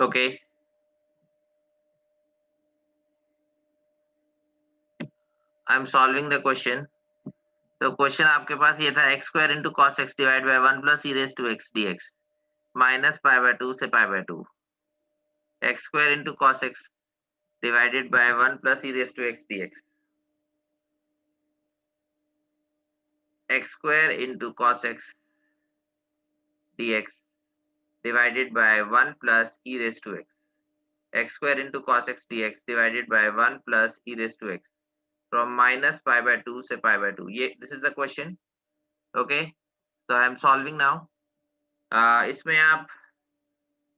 Okay, I am solving the question. तो question आपके पास ये था x square into cos x divide by 1 + e⁻² d x minus π/2 से π/2 x square into cos x divided by 1 + e⁻² dx x square into cos x dx divided by 1 plus e raised to x. X square into cos x dx divided by 1 plus e raised to x from minus π/2 से π/2. ये this is the question. Okay. So I am solving now. इसमें आप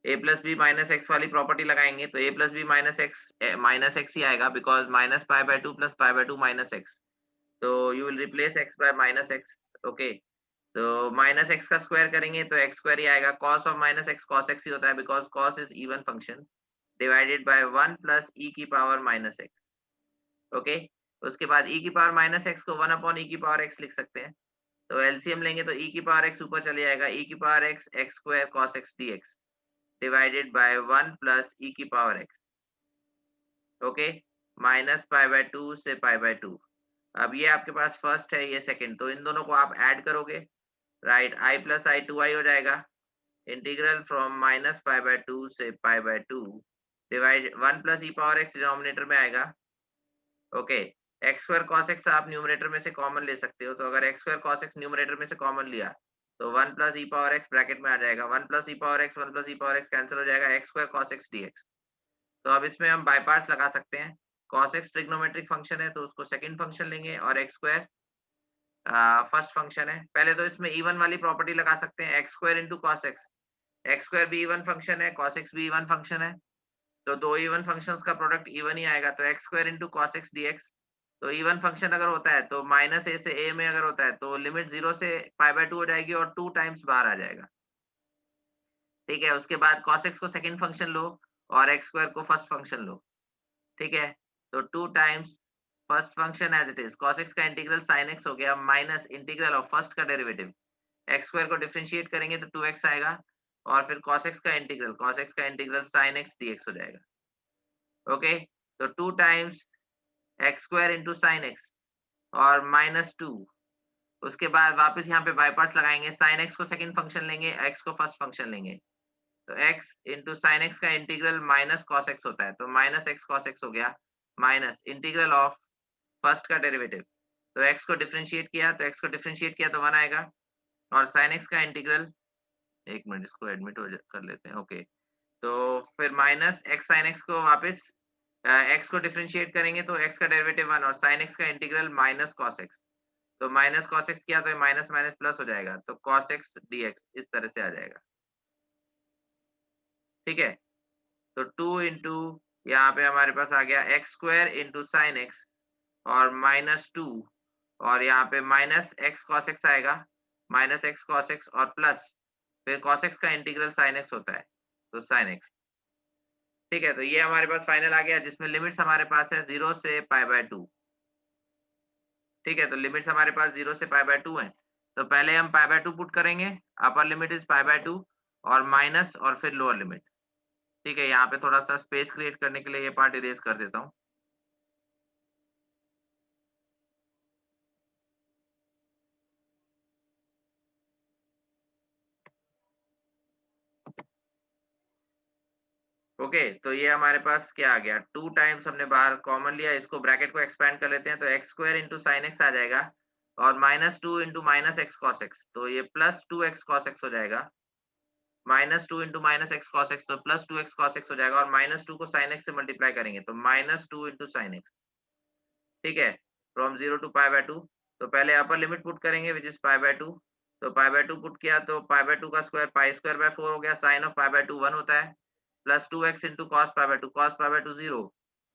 a plus b minus x वाली property लगाएंगे तो a plus b minus x ही आएगा because minus π/2 plus π/2 minus x. तो you will replace x by minus x. Okay. तो minus x का square करेंगे तो एक्स स्क्वायर ही आएगा। Cos of minus x cos x ही होता है because cos is even function divided by 1 plus e की पावर माइनस एक्स। ओके, उसके बाद ई की पावर माइनस एक्स को 1 ई की पावर एक्स लिख सकते हैं। तो एलसीएम लेंगे तो ई की पावर एक्स ऊपर चले जाएगा, ई की power x x square cos x d x divided by 1 plus e की पावर एक्स। ओके, माइनस π/2 से π/2। अब ये आपके पास फर्स्ट है, ये सेकंड, तो इन दोनों को आप ऐड करोगे, right, i plus i 2i हो जाएगा। इंटीग्रल फ्रॉम माइनस π/2 से π/2 divide 1 plus e power x denominator में आएगा। Okay, x square cos x आप न्यूमरेटर में से कॉमन ले सकते हो, तो अगर x square cos x numerator में से कॉमन लिया तो 1 plus e power x bracket में आ जाएगा। 1 plus e power x 1 plus e power x cancel हो जाएगा, x square cos x dx. तो अब इसमें हम बाय पार्ट्स लगा सकते हैं। कॉस एक्स ट्रिग्नोमेट्रिक फंक्शन है तो उसको सेकंड फंक्शन लेंगे और एक्स स्क्वायर फर्स्ट फंक्शन है। पहले तो इसमें इवन वाली प्रॉपर्टी लगा सकते हैं, x square into cos x. X square भी इवन फंक्शन है, कॉस एक्स भी इवन फंक्शन है, तो दो इवन फंक्शंस का प्रोडक्ट इवन ही आएगा। तो x square into cos x dx, तो इवन फंक्शन अगर होता है तो माइनस ए से ए में अगर होता है तो लिमिट 0 से π/2 हो जाएगी और 2 टाइम्स बाहर आ जाएगा। ठीक है, उसके बाद cos x को सेकंड फंक्शन लो और एक्स स्क्वायर को फर्स्ट फंक्शन लो। ठीक है, तो 2 times first function as it is, cos x का इंटीग्रल sin x हो गया माइनस इंटीग्रल ऑफ फर्स्ट का डेरिवेटिव, एक्स स्क्वायर को डिफरेंशिएट करेंगे तो 2x आएगा और फिर cos x का इंटीग्रल sin x dx हो जाएगा। ओके, तो 2 times x square into sine x और -2। उसके बाद वापस यहाँ पे बाय पार्ट्स लगाएंगे, साइन एक्स को सेकंड फंक्शन लेंगे, एक्स को फर्स्ट फंक्शन लेंगे, तो x इंटू साइन एक्स का इंटीग्रल माइनस कॉस एक्स होता है, तो माइनस एक्स कॉस एक्स हो गया माइनस इंटीग्रल ऑफ फर्स्ट का डेरिवेटिव। तो x को डिफरेंशिएट किया तो 1 आएगा और साइन एक्स का इंटीग्रल, एक मिनट इसको एडमिट कर लेते हैं। ओके, तो फिर माइनस एक्स साइन एक्स को वापस एक्स को डिफरेंशिएट करेंगे तो एक्स का डेरिवेटिव 1 और साइन एक्स का इंटीग्रल माइनस कॉस एक्स, तो माइनस कॉस एक्स किया तो माइनस माइनस प्लस हो जाएगा, तो कॉस एक्स डीएक्स इस तरह से आ जाएगा। ठीक है, तो 2 इंटू यहाँ पे हमारे पास आ गया x square into sine x और -2 और यहाँ पे माइनस एक्स कॉस एक्स आएगा, माइनस एक्स कॉस एक्स और प्लस फिर कॉस एक्स का इंटीग्रल साइन एक्स होता है, तो साइन एक्स। ठीक है, तो ये हमारे पास फाइनल आ गया जिसमें लिमिट्स हमारे पास है 0 से π/2। ठीक है, तो लिमिट्स हमारे पास 0 से π/2 है, तो पहले हम π/2 पुट करेंगे, अपर लिमिट इज π/2 और माइनस और फिर लोअर लिमिट। ठीक है, यहाँ पे थोड़ा सा स्पेस क्रिएट करने के लिए ये पार्ट इरेज कर देता हूँ। ओके, तो ये हमारे पास क्या आ गया, 2 टाइम्स हमने बाहर कॉमन लिया, इसको ब्रैकेट को एक्सपैंड कर लेते हैं, तो x square into sine x आ जाएगा और -2 into minus x cos x, तो ये प्लस 2x कॉस एक्स हो जाएगा, -2 into minus x cos x, तो प्लस 2x कॉस एक्स हो जाएगा और -2 को साइन एक्स से मल्टीप्लाई करेंगे तो -2 इंटू साइन एक्स। ठीक है, फ्रॉम 0 टू π/2, तो पहले अपर लिमिट पुट करेंगे विच इज π/2, तो π/2 पुट किया तो π/2 का स्क्वायर π² 4 हो गया, साइन ऑफ π/2 1 होता है, प्लस 2x इंटू कॉस π/2 0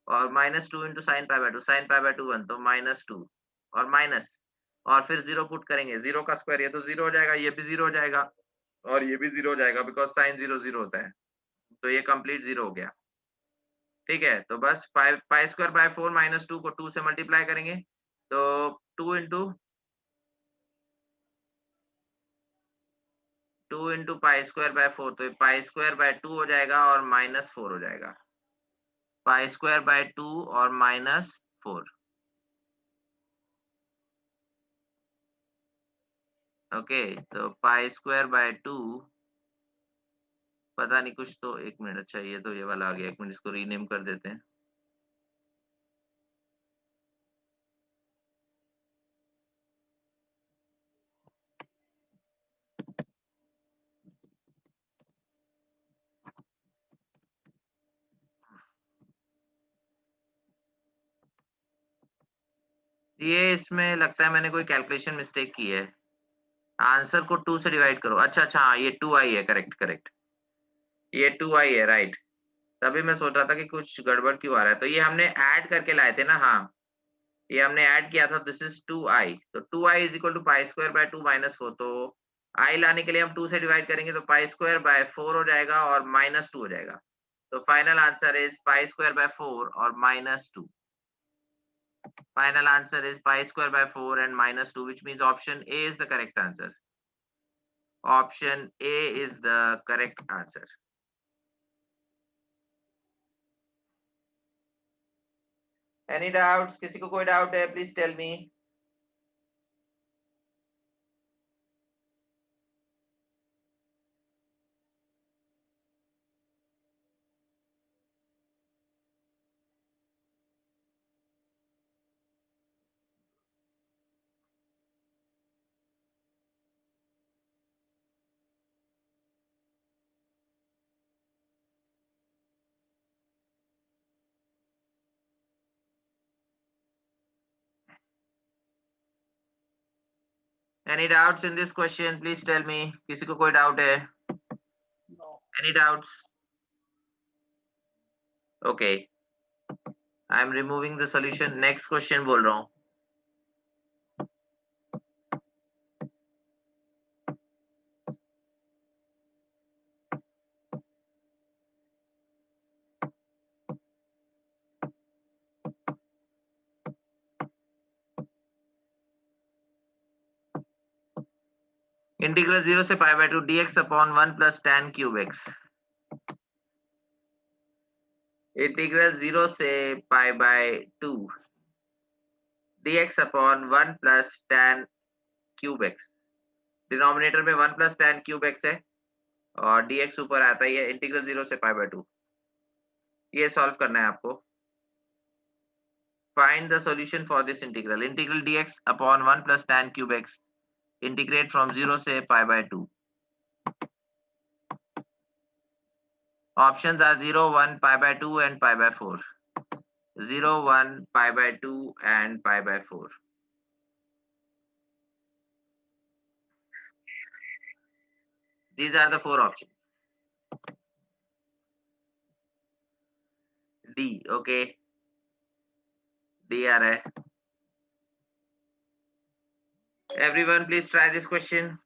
और -2 इंटू साइन π/2 1, तो -2 और माइनस और फिर 0 पुट करेंगे, 0 का स्क्वायर ये तो 0 हो जाएगा, ये भी 0 हो जाएगा और ये भी 0 हो जाएगा बिकॉज साइन 0 0 होता है, तो ये कंप्लीट 0 हो गया। ठीक है, तो बस π² 4 -2 को 2 से मल्टीप्लाई करेंगे तो 2 into 2 into pi square bye 4, तो पाई स्क्वायर बाय 2 हो जाएगा और -4 हो जाएगा। पाई स्क्वायर बाय 2 और -4। ओके, तो पाई स्क्वायर बाय 2, पता नहीं कुछ तो, 1 मिनट, अच्छा ये तो ये वाला आ गया, 1 मिनट इसको रीनेम कर देते हैं। ये इसमें लगता है मैंने कोई कैलकुलेशन मिस्टेक की है। आंसर को 2 से डिवाइड करो। अच्छा, अच्छा, हाँ, ये 2i है, करेक्ट, करेक्ट। ये 2i है, राइट। तभी मैं सोच रहा था कि कुछ गड़बड़ क्यों आ रहा है। तो ये हमने ऐड करके लाए थे ना, हाँ, ये हमने ऐड किया था, दिस इज 2i। तो 2i is equal to pi square by 2 -4। तो i लाने के लिए हम 2 से डिवाइड करेंगे, तो पाई स्क्वायर बाय 4 हो जाएगा और -2 हो जाएगा। तो final answer is pi square bye 4 और -2। Final answer is pi square by 4 and -2, which means option A is the correct answer. Option A is the correct answer. Any doubts? किसी को कोई डाउट है? Please tell me. Any doubts in this question? Please tell me. किसी को कोई doubt है? No. Any doubts? Okay. I am removing the solution. Next question बोल रहा हूँ. इंटीग्रल 0 से pi by 2 dx upon 1 plus tan cube x। Integral 0 से pi by 2 dx upon 1 plus tan cube x। Denominator में 1 plus tan cube x है और dx ऊपर आता ही है। इंटीग्रल 0 से पाई बाय 2, ये सॉल्व करना है आपको। Find the solution for this integral. Integral dx upon 1 plus tan cube x, integrate from 0 से pi by 2। Options are 0, 1, pi by 2 and pi by 4. 0, 1, pi by 2 and pi by 4. These are the 4 options. D, okay. D आ रहा है. Everyone please try this question.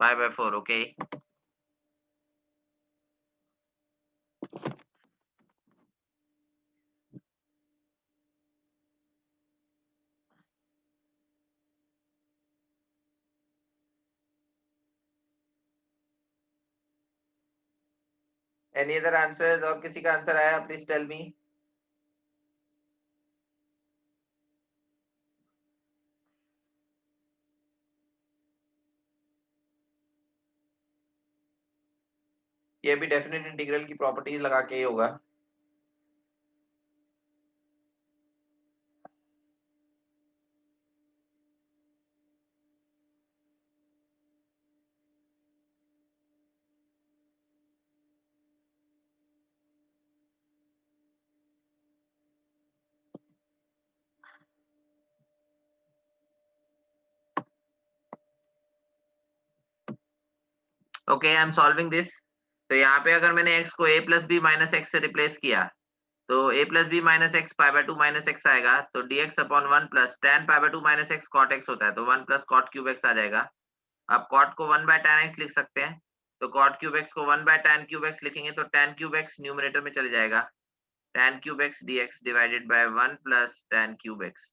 pi/4. Okay. Any other answers? और किसी का answer आया? Please tell me. ये भी definite integral की properties लगा के ही होगा. Okay, I am solving this. तो यहाँ पे अगर मैंने x को a plus b minus x से रिप्लेस किया, तो a plus b minus x पाई/2 माइनस एक्स आएगा. तो dx अपॉन 1 प्लस tan पाई/2 माइनस एक्स कॉट x होता है, तो 1 प्लस कॉट क्यूब x आ जाएगा. अब कॉट को 1 बाय tan x लिख सकते हैं, तो कॉट क्यूब x को 1 बाय tan क्यूब x लिखेंगे, तो tan क्यूब x न्यूमरेटर में चले जाएगा. tan cube x dx divided by 1 plus tan cube x.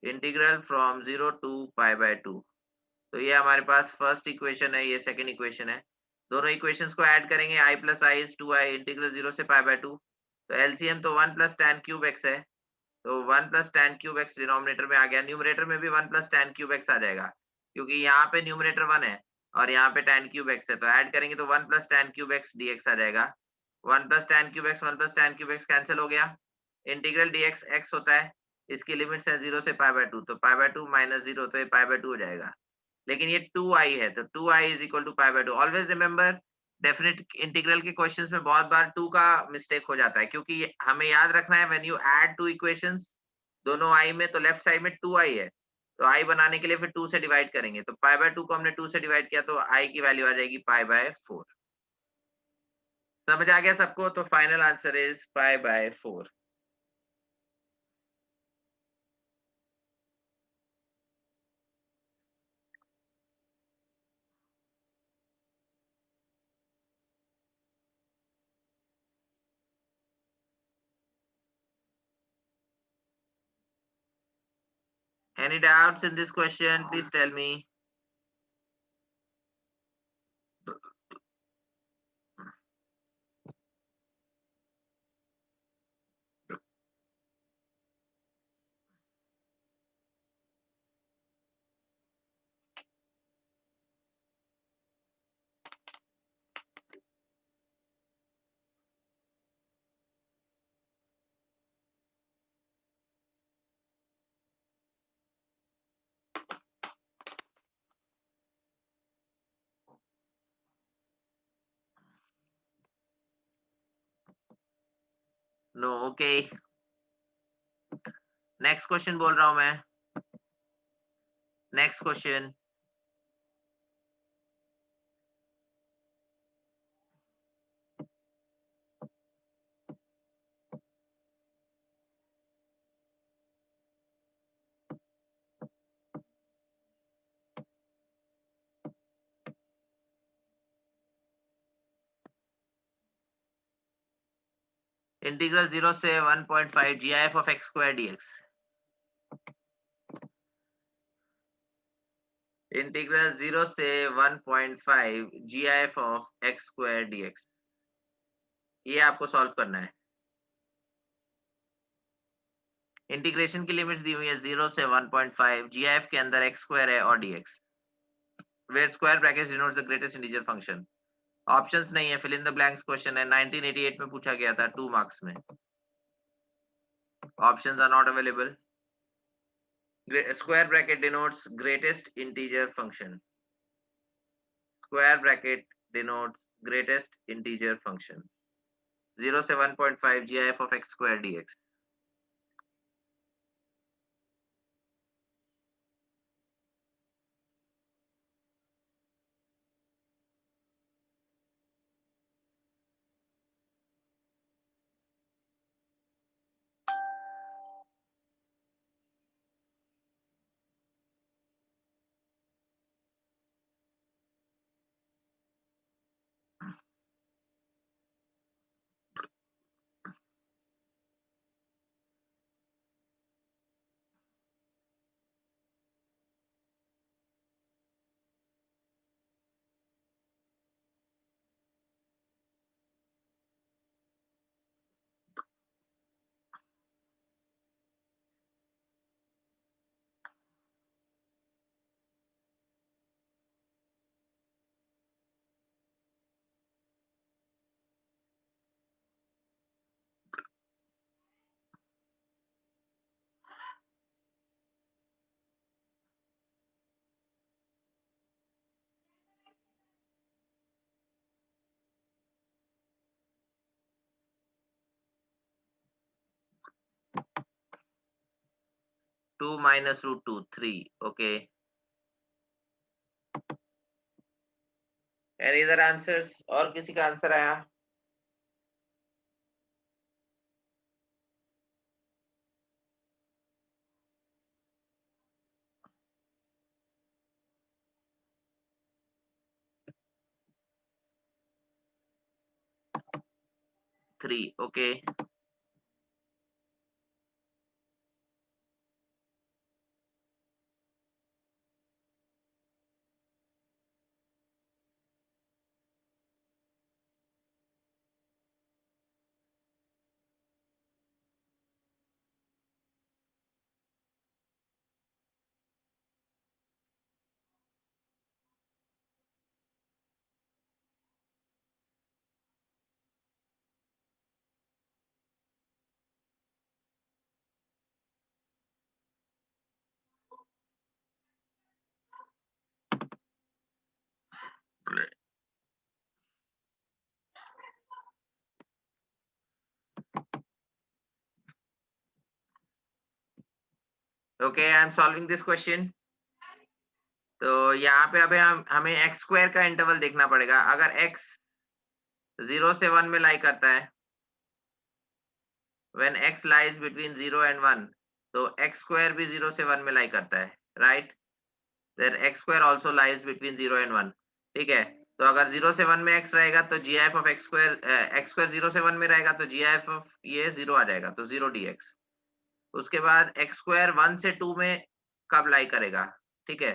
Integral from 0 to पाई/2. तो ये हमारे पास फर्स्ट इक्वेशन है, ये सेकंड इक्वेशन है. दोनों इक्वेशंस को ऐड करेंगे, i plus I is 2i integral 0 से पाई/2. तो एलसीएम तो 1 प्लस tan क्यूब x है, तो 1 plus tan cube x denominator में आ गया. न्यूमरेटर में भी 1 प्लस tan क्यूब x आ जाएगा, क्योंकि यहाँ पे न्यूमरेटर 1 है और यहाँ पे tan क्यूब x है, तो ऐड करेंगे तो 1 plus tan cube x dx आ जाएगा. 1 plus tan cube x 1 plus tan cube x cancel हो गया. इंटीग्रल dx x होता है, इसकी लिमिट्स है 0 से पाई/2, तो पाई/2 माइनस 0, तो ये पाई/2 हो जाएगा. लेकिन ये 2i है, तो 2i इज इक्वल टू पाई/2. ऑलवेज रिमेंबर, डेफिनेट इंटीग्रल के क्वेश्चंस में बहुत बार 2 का मिस्टेक हो जाता है, क्योंकि हमें याद रखना है when you add two equations, दोनों i में, तो लेफ्ट साइड में 2i है, तो i बनाने के लिए फिर 2 से डिवाइड करेंगे, तो पाई/2 को हमने 2 से डिवाइड किया, तो i की वैल्यू आ जाएगी पाई/4. समझ आ गया सबको? तो फाइनल आंसर इज पाई/4. Any doubts in this question? Please tell me. No, okay. Next question बोल रहा हूं मैं. Next question. इंटीग्रल 0 से 1.5 GIF of x square dx. Integral 0 से 1.5 GIF of x square dx. ये आपको सॉल्व करना है. इंटीग्रेशन की लिमिट्स दी हुई है 0 से 1.5, GIF के अंदर x स्क्वायर है और dx, where square brackets denotes the greatest integer function. Options नहीं है, fill in the blanks question है, 1988 में पूछा गया था 2 मार्क्स में. Options are not available. Square bracket denotes greatest integer function. Square bracket denotes greatest integer function. 0 से 1.5 GIF of x square dx. 2 minus root 2 3. Okay, any other answers? और किसी का आंसर आया? Three. Okay, okay, I am solving this question. तो यहाँ पे अभी हमें एक्स स्क्वायर का इंटरवल देखना पड़ेगा. अगर एक्स 0 से 1 में लाई करता है, when x lies between 0 and 1, तो x square भी 0 से 1 में लाई करता है, right? Then x square also lies between 0 and 1. ठीक है, तो अगर 0 से 1 में x रहेगा तो gif of x square 0 से 1 में रहेगा तो gif of ये 0 आ जाएगा, तो 0 dx. उसके बाद x square 1 से 2 में कब लाई करेगा? ठीक है,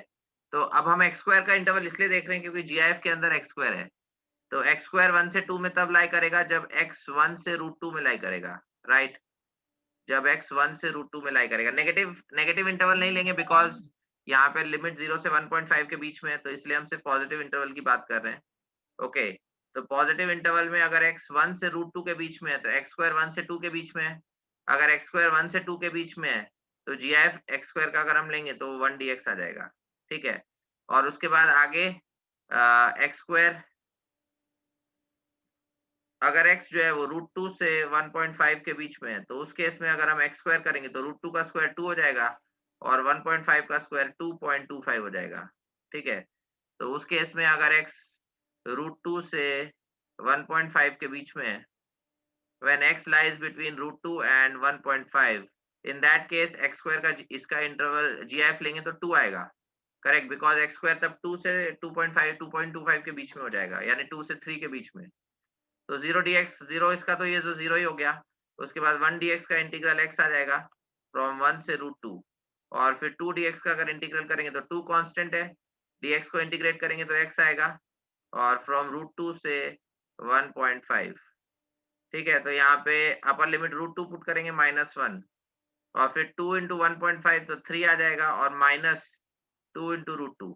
तो अब हम x square का इंटरवल इसलिए देख रहे हैं क्योंकि gif के अंदर x square है. तो x square 1 से 2 में तब लाई करेगा जब x 1 से √2 में लाई करेगा, राइट? जब x 1 से √2 में लाई करेगा. नेगेटिव इंटरवल नहीं लेंगे बिकॉज यहाँ पे लिमिट 0 से 1.5 के बीच में है, तो इसलिए हम सिर्फ पॉजिटिव इंटरवल की बात कर रहे हैं. ओके, तो पॉजिटिव इंटरवल में अगर x 1 से √2 के बीच में है तो x स्क्वायर 1 से 2 के बीच में है. अगर x स्क्वायर 1 से 2 के बीच में है तो gf x स्क्वायर का अगर हम लेंगे तो 1 dx आ जाएगा. ठीक है, और उसके बाद आगे x स्क्वायर, अगर x जो है वो √2 से 1.5 के बीच में है तो उस केस में अगर हम x स्क्वायर करेंगे तो √2 का स्क्वायर 2 हो जाएगा और 1.5 का स्क्वायर 2.25 हो जाएगा. ठीक है, तो उस केस में अगर x √2 से 1.5 के बीच में है, when x lies between √2 and 1.5, in that case x square का इसका इंटरवल gf लेंगे तो 2 आएगा. करेक्ट, बिकॉज x स्क्वायर तब 2 से 2.5 2.25 के बीच में हो जाएगा, यानी 2 से 3 के बीच में. तो 0 dx 0 इसका तो ये तो 0 ही हो गया. उसके बाद 1 dx का इंटीग्रल x आ जाएगा फ्रॉम 1 से √2, और फिर 2 dx का अगर इंटीग्रल करेंगे तो 2 कांस्टेंट है, dx को इंटीग्रेट करेंगे तो x आएगा और फ्रॉम √2 से 1.5. ठीक है, तो यहाँ पे अपर लिमिट √2 पुट करेंगे -1 और फिर 2 इंटू 1.5 तो 3 आ जाएगा और -2 इंटू √2,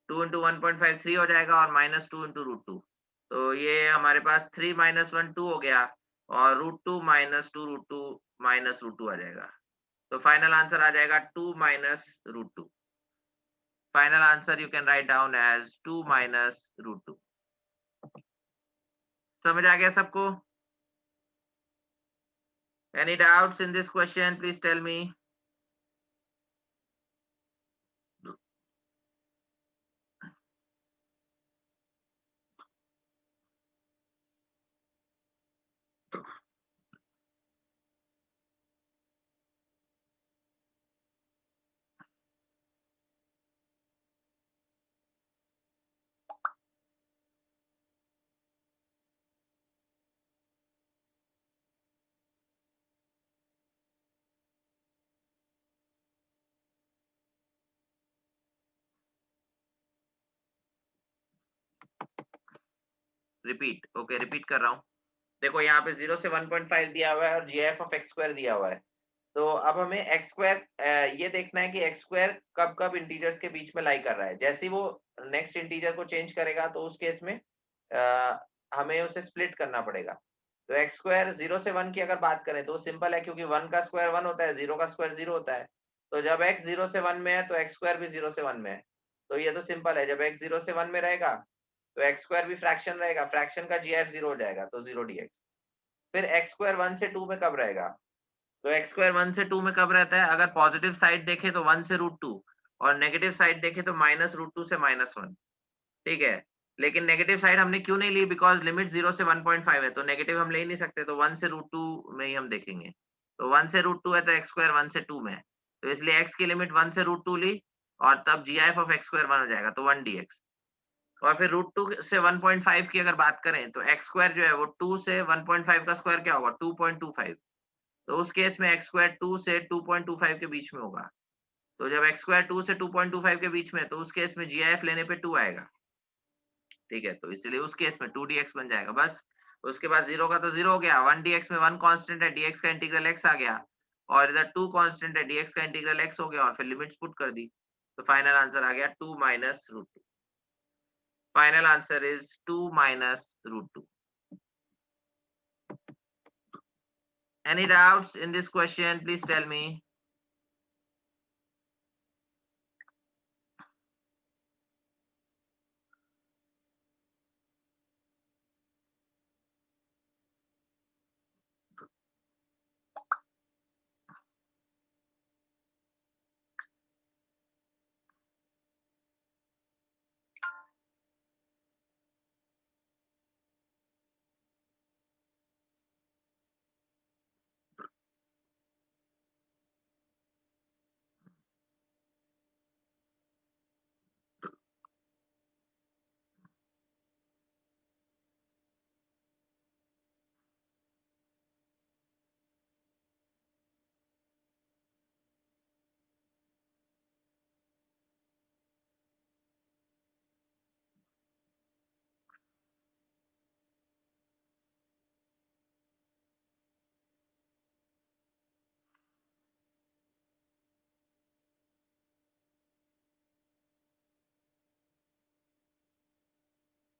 2 इंटू 1.5 3 हो जाएगा और -2 इंटू √2. तो ये हमारे पास 3 - 1 2 हो गया और √2 -2 √2 -√2 आ जाएगा. तो फाइनल आंसर आ जाएगा 2 - √2. Final answer you can write down as 2 - √2. समझ आ गया सबको? Any doubts in this question, please tell me. Repeat. Okay, repeat कर रहा हूँ. देखो यहाँ पे 0 से 1.5 दिया हुआ है और gf ऑफ x स्क्वायर दिया हुआ है. तो अब हमें x स्क्वायर ये देखना है कि x स्क्वायर कब कब इंटीजर्स के बीच में लाई कर रहा है. जैसे ही वो नेक्स्ट इंटीजर को चेंज करेगा तो उस केस में हमें उसे स्प्लिट करना पड़ेगा. तो x स्क्वायर 0 से 1 की अगर बात करें तो सिंपल है, क्योंकि 1 का स्क्वायर 1 होता है, 0 का स्क्वायर 0 होता है. तो जब x 0 से 1 में है तो x स्क्वायर भी 0 से 1 में है. तो ये तो सिंपल है, जब x 0 से 1 में रहेगा तो x स्क्वायर भी फ्रैक्शन रहेगा, फ्रैक्शन का gf 0 हो जाएगा तो 0 dx. फिर x स्क्वायर 1 से 2 में कब रहेगा? तो एक्स स्क्वायर 1 से 2 में कब रहता है? अगर पॉजिटिव साइड देखें तो 1 से √2 और नेगेटिव साइड देखें तो -√2 से -1, ठीक है। लेकिन नेगेटिव साइड हमने क्यों नहीं ली? बिकॉज़ लिमिट 0 से 1.5 है, तो नेगेटिव हम ले ही नहीं सकते, तो 1 से √2 में ही हम देखेंगे। तो 1 से √2 है तो एक्स स्क्वायर 1 से 2 में है। तो इसलिए x की लिमिट 1 से √2 ली और तब gf ऑफ एक्स स्क्वायर 1 हो जाएगा, तो 1 dx। और फिर √2 से 1.5 की अगर बात करें तो एक्स स्क्वायर जो है वो 2 से 1.5 का स्क्वायर क्या होगा? 2.25। तो उस केस में एक्स स्क्वायर 2 से 2.25 के बीच में होगा। तो जब एक्स स्क्वायर 2 से 2.25 के बीच में है, तो उस केस में जीआईएफ लेने पे 2 आएगा, ठीक है। तो इसलिए उस केस में 2 dx बन जाएगा बस। उसके बाद 0 का तो 0 हो गया, 1 dx में 1 कांस्टेंट है, dx का इंटीग्रल x आ गया और इधर 2 कांस्टेंट है, dx का इंटीग्रल x हो गया और फिर लिमिट्स पुट कर दी। तो फाइनल आंसर आ गया 2 minus √2। Final answer is 2 minus √2। Any doubts in this question? Please tell me.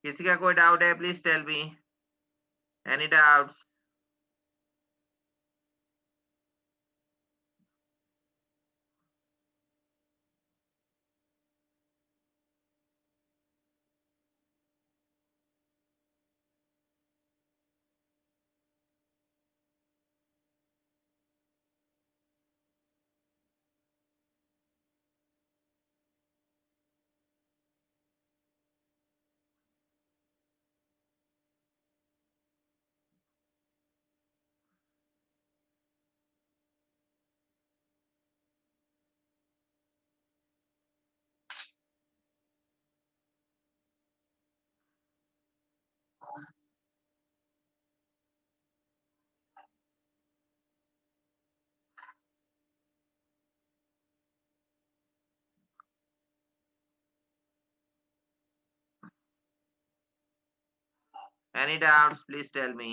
किसी का कोई डाउट है? Please tell me. Any doubts? Any doubts? Please tell me.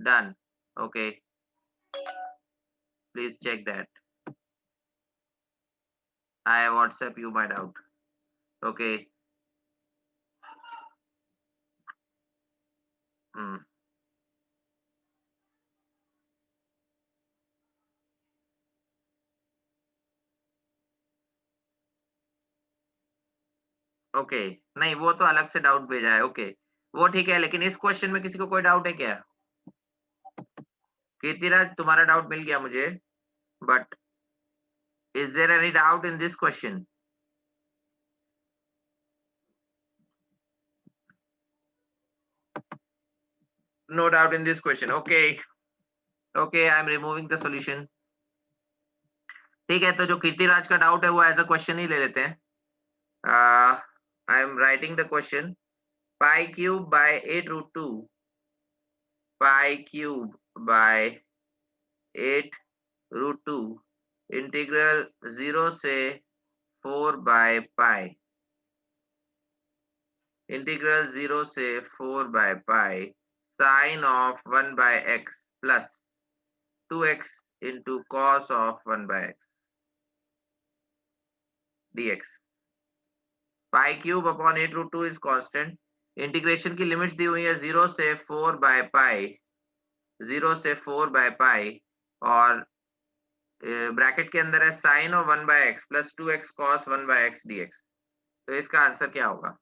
Done. Okay. Please check that. I WhatsApp you my doubt. Okay. Hmm. Okay. नहीं, वो तो अलग से doubt भेजा है। ओके, वो ठीक है, लेकिन इस क्वेश्चन में किसी को कोई डाउट है क्या? कीर्तिराज, तुम्हारा डाउट मिल गया मुझे, but is there any doubt in this question? No doubt in this question. Okay. Okay, I am removing the solution. ठीक है, तो जो कीर्तिराज का डाउट है वो एज अ क्वेश्चन ही ले लेते हैं। I am writing the question. Pi cube by 8 √2, pi cube by 8 √2 integral 0 से 4/पाई, इंटीग्रल 0 से 4/पाई sine of 1/x plus 2x into cos of 1/x dx। Pi cube upon 8 √2 is constant. Integration की limits दी हुई है 0 से 4/पाई, 0 से 4/पाई और ब्रैकेट के अंदर है sine of 1/x plus 2x cos 1/x dx। तो इसका आंसर क्या होगा?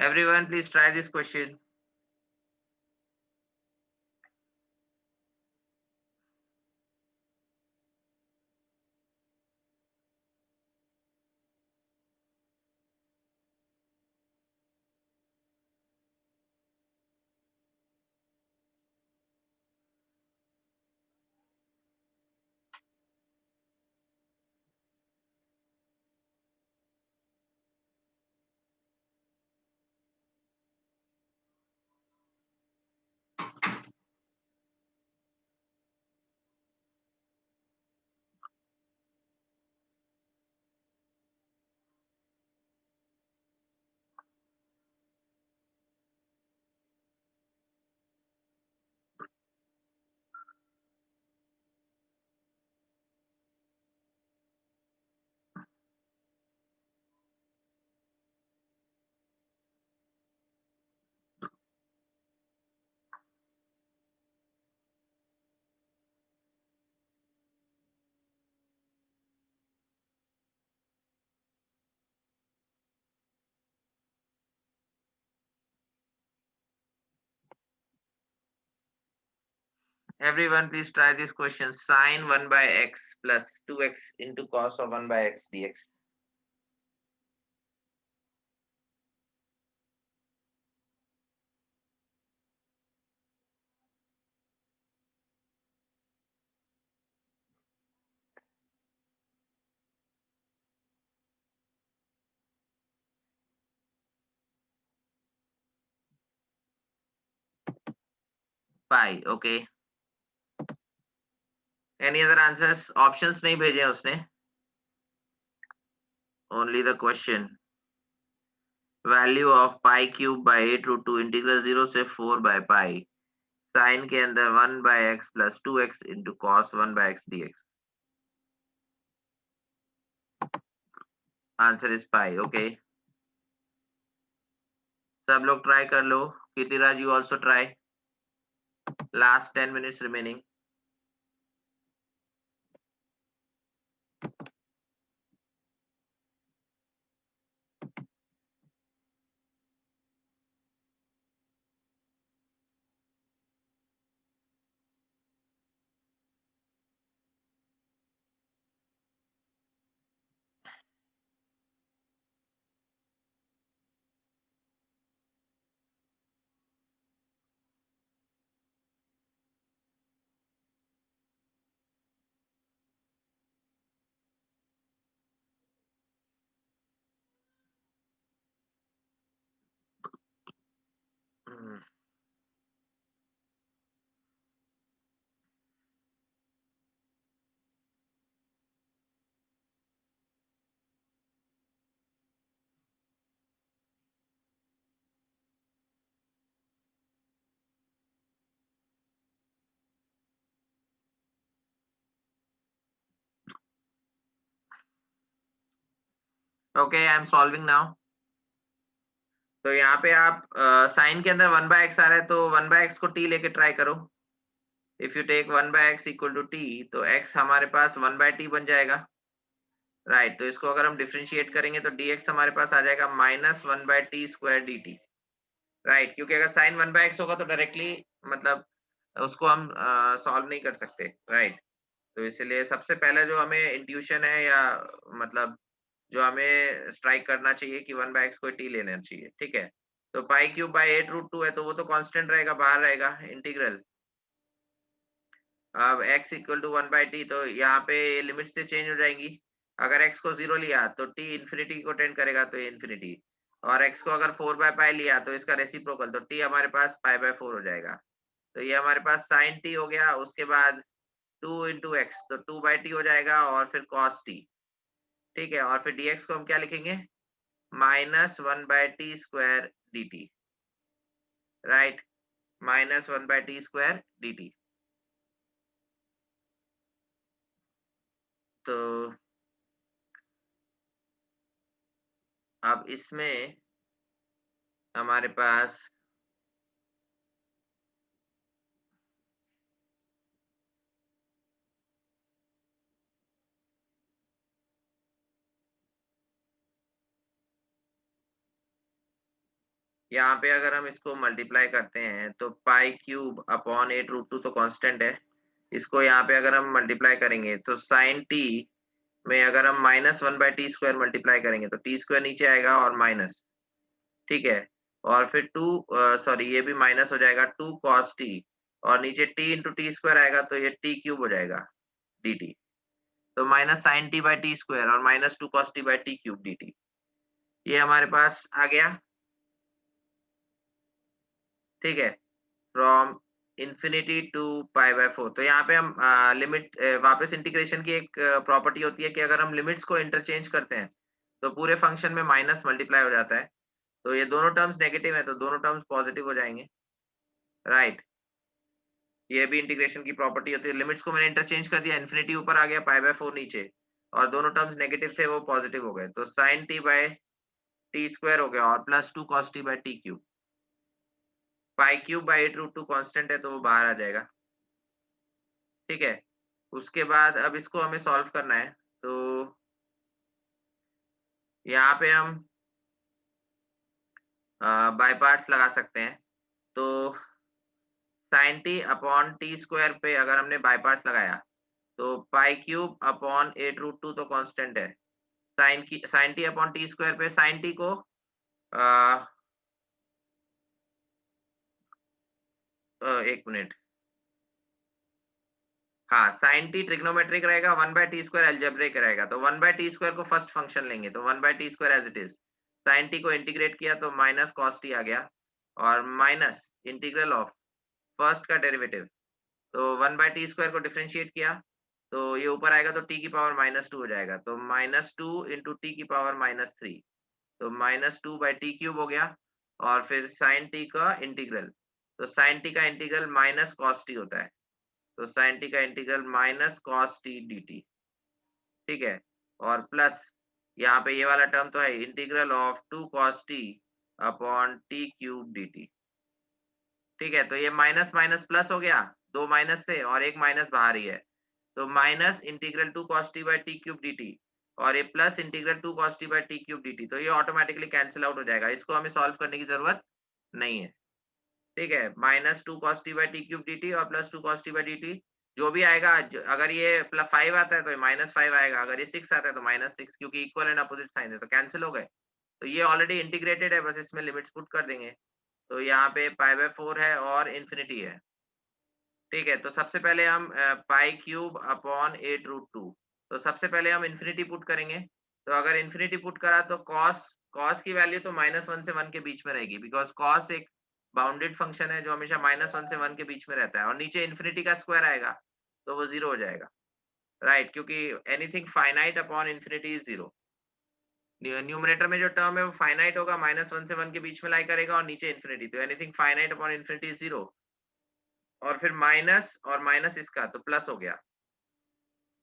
Everyone, please try this question. Everyone, please try this question. Sine 1 by x plus 2x into cos of 1 by x dx. Pi, okay. Any other answers? Options नहीं भेजे उसने. Only the question. Value of pi cube by 8 root 2 integral 0 से 4 by pi. Sin के अंदर 1 by x plus 2x into cos 1 by x dx. Answer is pi, okay. सब लोग try कर लो. Kitiraj, you also try. Last 10 minutes remaining. Okay, I am solving now. तो यहाँ पे आप साइन के अंदर 1 बाय एक्स आ रहा है, तो 1 बाय एक्स को टी लेके ट्राई करो. If you take 1 by x equal to t, तो एक्स हमारे पास 1 बाय टी बन जाएगा. राइट, तो इसको अगर हम डिफरेंशिएट करेंगे तो dx हमारे पास आ जाएगा -1 by t square dt. Right, क्योंकि अगर साइन 1 बाय एक्स होगा तो डायरेक्टली मतलब उसको हम सॉल्व नहीं कर सकते. राइट, तो इसलिए सबसे पहले जो हमें इंट्यूशन है या मतलब जो हमें स्ट्राइक करना चाहिए कि 1 बाय एक्स को टी लेना चाहिए. ठीक है, तो पाई क्यूब बाय 8 रूट 2 है, तो वो तो कांस्टेंट रहेगा, बाहर रहेगा इंटीग्रल. अब x equal to 1 by t, तो यहाँ पे लिमिट से चेंज हो जाएंगी. अगर x को 0 लिया तो t इन्फिनिटी को टेंड करेगा, तो ये इन्फिनिटी. और x को अगर 4 बाय पाई लिया तो इसका रेसिप्रोकल, तो t हमारे पास पाई बाय 4 हो जाएगा. तो ये हमारे पास साइन t हो गया. उसके बाद 2 इंटू एक्स, तो 2 बाई टी हो जाएगा, और फिर कॉस टी. ठीक है, और फिर dx को हम क्या लिखेंगे, -1 by t square d t. Right, -1 by t square d t. तो अब इसमें हमारे पास यहाँ पे अगर हम इसको मल्टीप्लाई करते हैं तो पाई क्यूब अपॉन 8√2 तो कांस्टेंट है। इसको यहाँ पे अगर हम मल्टीप्लाई करेंगे तो साइन टी में अगर हम -1/t² मल्टीप्लाई करेंगे तो t² नीचे आएगा और माइनस, ठीक है। और फिर सॉरी ये भी माइनस हो जाएगा 2 cos t, और नीचे t इंटू t² आएगा तो ये t³ हो जाएगा dt। तो minus sign T by t² और -2 cos t by t³ dt, ये हमारे पास आ गया, ठीक है। From infinity to π/4। तो यहाँ पे हम लिमिट वापस इंटीग्रेशन की एक प्रॉपर्टी होती है कि अगर हम लिमिट्स को इंटरचेंज करते हैं तो पूरे फंक्शन में माइनस मल्टीप्लाई हो जाता है। तो ये दोनों टर्म्स नेगेटिव है तो दोनों टर्म्स पॉजिटिव हो जाएंगे, राइट। ये भी इंटीग्रेशन की प्रॉपर्टी होती है। लिमिट्स को मैंने इंटरचेंज कर दिया, इंफिनिटी ऊपर आ गया, π/4 नीचे, और दोनों टर्म्स नेगेटिव थे वो पॉजिटिव हो गए। तो साइन टी बाई t² हो गया और +2 cos t by t³। π³ by 8√2 constant है तो वो बाहर आ जाएगा, ठीक है। उसके बाद अब इसको हमें सॉल्व करना है। तो यहाँ पे हम बाय पार्ट्स लगा सकते हैं। तो साइन टी अपॉन t² पे अगर हमने बाय पार्ट्स लगाया तो π³ अपॉन 8√2 तो कांस्टेंट है। साइन टी अपॉन t² पे साइन टी को एक मिनट, हाँ, साइन टी ट्रिग्नोमेट्रिक रहेगा, 1/t² अलजेब्रिक रहेगा। तो 1/t² को फर्स्ट फंक्शन लेंगे तो 1/t² as it is. Sine t को इंटीग्रेट किया तो माइनस कॉस टी आ गया, और माइनस इंटीग्रल ऑफ फर्स्ट का डेरिवेटिव। तो 1/t² को डिफरेंशिएट किया तो ये ऊपर आएगा तो t की पावर -2 हो जाएगा। तो -2 इंटू टी की पावर -3, तो -2/t³ हो गया। और फिर साइन टी का इंटीग्रल, तो साइन टी का इंटीग्रल माइनस कॉस टी होता है। तो साइन टी का integral minus cos T dt, ठीक है। और प्लस यहाँ पे ये वाला टर्म तो है, integral of 2 cos t upon t³ dt, ठीक है। तो ये माइनस माइनस प्लस हो गया, दो माइनस से और एक माइनस बाहर ही है। तो minus integral 2 cos t by t³ dt, और ये plus integral 2 cos t by t³ dt, तो ये ऑटोमेटिकली कैंसिल आउट हो जाएगा। इसको हमें सॉल्व करने की जरूरत नहीं है, ठीक है। -2 cos t by t³ dt और +2 cos t बाई dt, जो भी आएगा, अगर ये +5 आता है तो -5 आएगा, अगर ये 6 आता है तो -6, क्योंकि इक्वल एंड अपोजिट साइन है तो कैंसिल हो गए। तो ये ऑलरेडी इंटीग्रेटेड है, बस इसमें लिमिट्स पुट कर देंगे। तो यहाँ पे π/4 है और इंफिनिटी है, ठीक है। तो सबसे पहले हम π³ अपॉन 8√2, तो सबसे पहले हम इंफिनिटी पुट करेंगे। तो अगर इंफिनिटी पुट करा तो कॉस की वैल्यू तो -1 से 1 के बीच में रहेगी, बिकॉज कॉस एक बाउंडेड फंक्शन है जो हमेशा -1 से 1 के बीच में रहता है, और नीचे इंफिनिटी का स्क्वायर आएगा तो वो 0 हो जाएगा, राइट, क्योंकि anything finite upon infinity is 0। Numerator में जो टर्म है वो फाइनाइट होगा, -1 से 1 के बीच में लाई करेगा, और नीचे इंफिनिटी, तो anything finite upon infinity is 0। और फिर माइनस और माइनस इसका तो प्लस हो गया,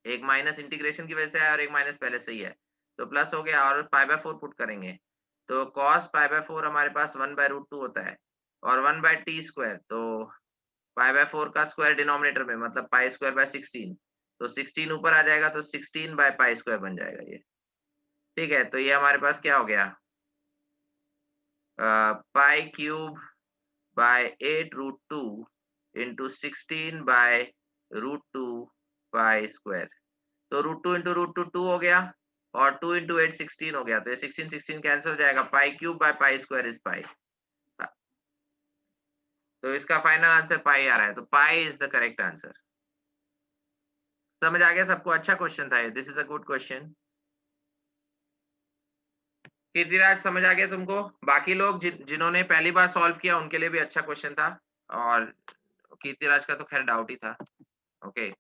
एक माइनस इंटीग्रेशन की वजह से है और एक माइनस पहले से ही है, तो प्लस हो गया। और π/4 पुट करेंगे तो cos π/4 हमारे पास 1/√2 होता है, और 1/t², तो π/4 का स्क्वायर डिनोमिनेटर में, मतलब π²/16, तो 16 ऊपर आ जाएगा तो 16/π² बन जाएगा ये, ठीक है। तो ये हमारे पास क्या हो गया, π³ बाय 8√2 इंटू 16/√2 π²। तो √2 इंटू √2 2 हो गया, और 2 इंटू 8 16 हो गया, तो ये 16 कैंसिल हो जाएगा। π³ बाय π² इज पाई। तो इसका फाइनल आंसर पाई आ रहा है, तो pi is the correct answer. समझ आ गया सबको? अच्छा क्वेश्चन था ये, this is a good question. Kirtiraj समझ आ गया तुमको? बाकी लोग जिन्होंने पहली बार सॉल्व किया उनके लिए भी अच्छा क्वेश्चन था, और कीर्तिराज का तो खैर डाउट ही था। Okay,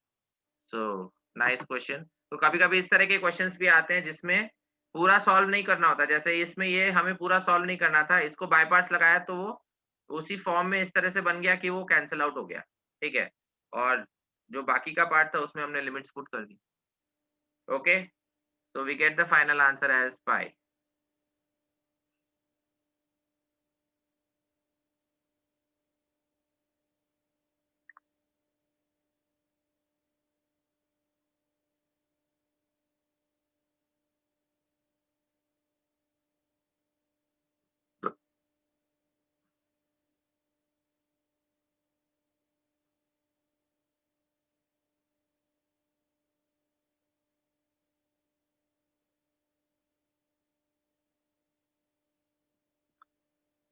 so nice question. तो कभी-कभी इस तरह के क्वेश्चंस भी आते हैं जिसमें पूरा सॉल्व नहीं करना होता, जैसे इसमें ये हमें पूरा सॉल्व नहीं करना था, इसको बाय पार्ट्स लगाया तो वो उसी फॉर्म में इस तरह से बन गया कि वो कैंसल आउट हो गया, ठीक है। और जो बाकी का पार्ट था उसमें हमने लिमिट्स पुट कर दी। Okay, so we get the final answer as pi.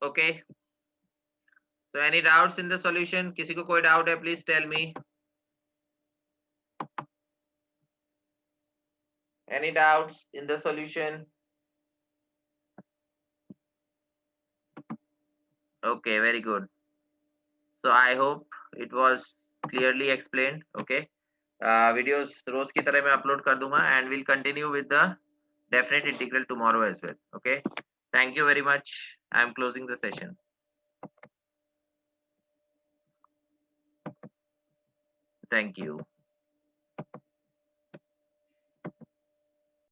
Okay. So any doubts in the solution? किसी को कोई doubt है? Please tell me. Any doubts in the solution? Okay, very good. So I hope it was clearly explained. Okay. Videos रोज की तरह मैं upload कर दूंगा and we'll continue with the definite integral tomorrow as well. Okay. Thank you very much. I am closing the session. Thank you.